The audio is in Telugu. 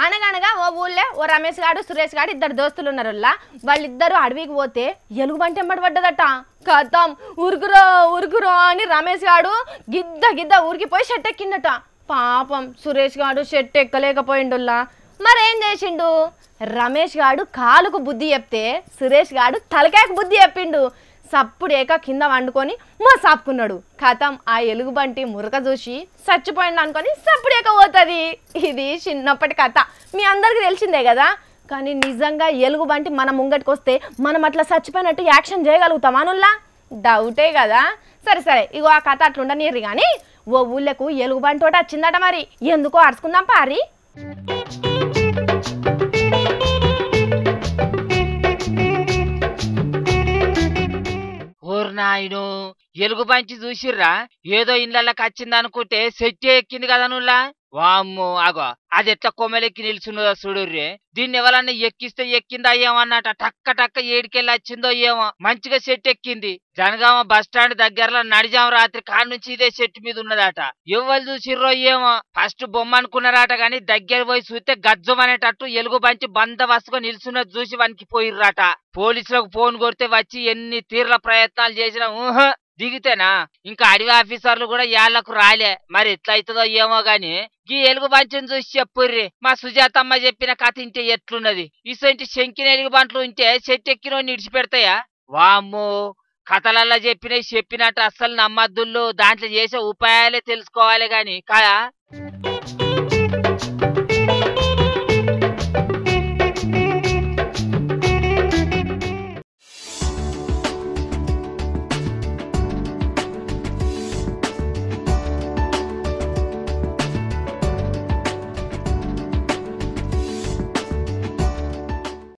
అనగనగా ఓ ఊళ్ళే ఓ రమేష్ గాడు సురేష్ గాడు ఇద్దరు దోస్తులు ఉన్నారు. వాళ్ళిద్దరు అడవికి పోతే ఎలుగుబంటి ఎంబడి పడ్డదట. కథం ఉరుకురో ఉరుకురో అని రమేష్ గాడు గిద్ద గిద్ద ఊరికిపోయి షెట్ ఎక్కిందట. పాపం సురేష్ గాడు షెట్ ఎక్కలేకపోయిండుల్లా. మరేం చేసిండు? రమేష్ గాడు కాలుకు బుద్ధి చెప్తే సురేష్ గాడు తలకాయకు బుద్ధి చెప్పిండు. సప్పుడేక కింద వండుకొని మసాపుకున్నాడు. కథం ఆ ఎలుగుబంటి మురక చూసి చచ్చిపోయిండు అనుకొని సప్పుడేక పోతుంది. ఇది చిన్నప్పటి కథ, మీ అందరికి తెలిసిందే కదా. కానీ నిజంగా ఎలుగుబంటి మన ముంగటికి వస్తే మనం అట్లా చచ్చిపోయినట్టు యాక్షన్ చేయగలుగుతాం అనుల్లా? డౌటే కదా. సరే సరే, ఇగో ఆ కథ అట్లుండనీరు. కానీ ఓ ఊళ్ళకు ఎలుగుబంటి ఒకటి వచ్చిందట. మరి ఎందుకో అరుచుకుందాం పారి. నాయుడు ఎలుగుబంచి చూసిర్రా? ఏదో ఇళ్ళకి వచ్చింది అనుకుంటే సెట్ ఎక్కింది కదా నుల్లా. వామ్మో అగో అది ఎట్లా కొమ్మలెక్కి నిల్చున్నదో చూడుర్రే. దీన్ని ఎవరన్నా ఎక్కిస్తే ఎక్కిందా ఏమో అన్నట. టక్క టక్క ఏడికెళ్ళి వచ్చిందో ఏమో మంచిగా సెట్ ఎక్కింది. జనగామ బస్ స్టాండ్ దగ్గరలో నడిజాం రాత్రి కాడ నుంచి ఇదే సెట్ మీద ఉన్నదట. ఎవరు చూసిర్రో ఏమో. ఫస్ట్ బొమ్మ అనుకున్నారట గాని దగ్గర పోయి చూస్తే గజ్జమనేటట్టు ఎలుగుబంచి బందవస్తుగా నిల్చున్నది చూసి వనికి పోయిర్రట. పోలీసులకు ఫోన్ కొడితే వచ్చి ఎన్ని తీర్ల ప్రయత్నాలు చేసినా దిగితేనా ఇంకా అడవి ఆఫీసర్లు కూడా యాళ్లకు రాలే. మరి ఎట్లయితుందో ఏమో గాని గీ ఎలుగుబంచిని చూసి చెప్పుర్రి. మా సుజాతమ్మ చెప్పిన కథ ఇంటే ఎట్లున్నది. ఇసంటి శంకిన ఎలుగుబంట్లు ఉంటే చెట్టు ఎక్కినో నిడిచిపెడతాయా? వామ్మో కథలల్లా చెప్పినట్టు అస్సలు నమ్మద్దుళ్ళు. దాంట్లో చేసే ఉపాయాలే తెలుసుకోవాలి గాని కదా.